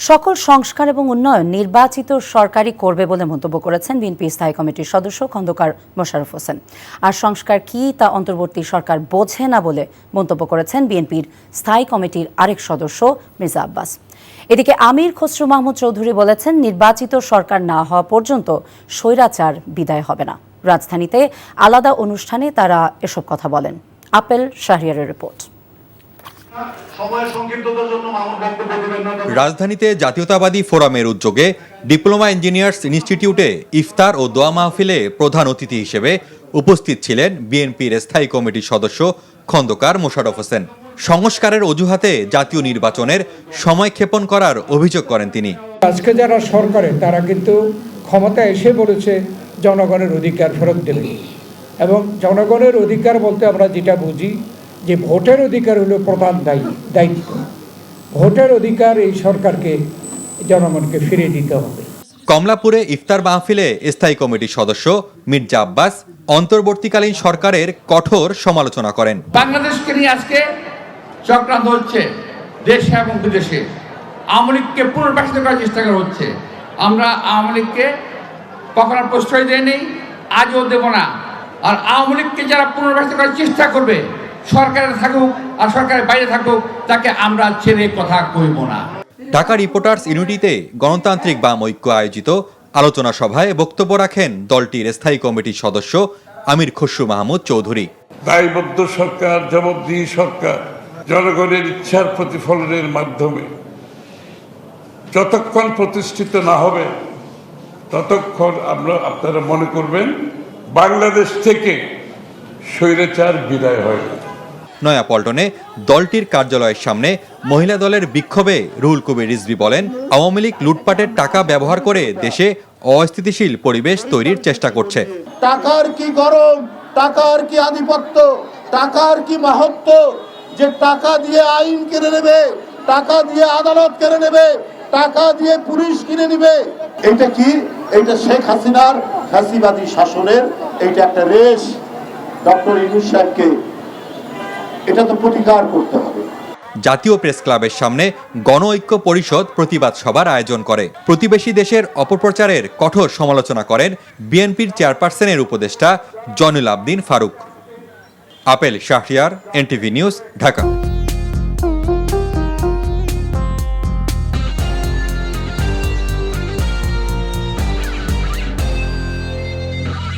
সকল সংস্কার এবং উন্নয়ন নির্বাচিত সরকারই করবে বলে মন্তব্য করেছেন বিএনপি স্থায়ী কমিটির সদস্য খন্দকার মোশাররফ হোসেন। আর সংস্কার কি তা অন্তর্বর্তী সরকার বোঝে না বলে মন্তব্য করেছেন বিএনপির স্থায়ী কমিটির আরেক সদস্য মির্জা আব্বাস। এদিকে আমির খসরু মাহমুদ চৌধুরী বলেছেন, নির্বাচিত সরকার না হওয়া পর্যন্ত স্বৈরাচার বিদায় হবে না। রাজধানীতে আলাদা অনুষ্ঠানে তারা এসব কথা বলেন। আপেল শাহরিয়ারের রিপোর্ট। রাজধানীতে জাতীয়তাবাদী ফোরামের উদ্যোগে ডিপ্লোমা ইঞ্জিনিয়ার্স ইনস্টিটিউটে ইফতার ও দোয়া মাহফিলে প্রধান অতিথি হিসেবে উপস্থিত ছিলেন বিএনপির স্থায়ী কমিটির সদস্য খন্দকার মোশাররফ হোসেন। সংস্কারের অজুহাতে জাতীয় নির্বাচনের সময় ক্ষেপণ করার অভিযোগ করেন তিনি। আজকে যারা সরকারে তারা কিন্তু ক্ষমতা এসে বলেছে জনগণের অধিকার ফেরত দেবে, এবং জনগণের অধিকার বলতে আমরা যেটা বুঝি যে ভোটের অধিকার হলো প্রধান দায়িত্ব। ভোটের অধিকার এই সরকারকে জনগণকে ফিরিয়ে দিতে হবে। কমলাপুরে ইফতার মাহফিলে স্থায়ী কমিটির সদস্য মির্জা আব্বাস অন্তর্বর্তীকালীন সরকারের কঠোর সমালোচনা করেন। বাংলাদেশকে নিয়ে আজকে চক্রান্ত হচ্ছে, দেশে এবং বিদেশে আওয়ামী লীগকে পুনর্বাসিত করার চেষ্টা করা হচ্ছে। আমরা আওয়ামী লীগকে কখনো প্রশ্রয় দেয়নি, আজও দেব না। আর আওয়ামী লীগকে যারা পুনর্বাসিত করার চেষ্টা করবে, সরকারে থাকুক আর সরকারের বাইরে থাকুক, তাকে আমরা ছেড়ে কথা কইব না। ঢাকা রিপোর্টার্স ইউনিটিতে গণতান্ত্রিক বাম ঐক্য আয়োজিত আলোচনা সভায় বক্তব্য রাখেন দলটির স্থায়ী কমিটির সদস্য আমির খসরু মাহমুদ চৌধুরী। দায়বদ্ধ সরকার, জবাবদিহি সরকার, জনগণের ইচ্ছার প্রতিফলনের মাধ্যমে যতক্ষণ প্রতিষ্ঠিত না হবে ততক্ষণ আপনারা মনে করবেন বাংলাদেশ থেকে স্বৈরাচার বিদায় হয়। নয়াপল্টনে দলটির কার্যালয়ের সামনে মহিলা দলের বিক্ষোভে রুহুল কবির রিজভী বলেন, আওয়ামী লীগ লুটপাটের টাকা ব্যবহার করে দেশে অস্থিতিশীল পরিবেশ তৈরির চেষ্টা করছে। টাকার কি গরম, টাকার কি আধিপত্য, টাকার কি মাহাত্ম্য, যে টাকা দিয়ে আইন কিনে নেবে, টাকা দিয়ে আদালত কিনে নেবে, টাকা দিয়ে পুলিশ কিনে নেবে। এটা কি? এটা শেখ হাসিনার ফ্যাসিবাদী শাসনের এটা একটা রেশ। ডক্টর ইউনূস সাহেবকে এটা তো প্রতিকার করতে হবে। জাতীয় প্রেস ক্লাবের সামনে গণ ঐক্য পরিষদ প্রতিবাদ সভার আয়োজন করে। প্রতিবেশী দেশের অপপ্রচারের কঠোর সমালোচনা করেন বিএনপির চেয়ারপারসনের উপদেষ্টা জয়নুল আবদিন ফারুক। Apel Shahriar, NTV news, Dhaka.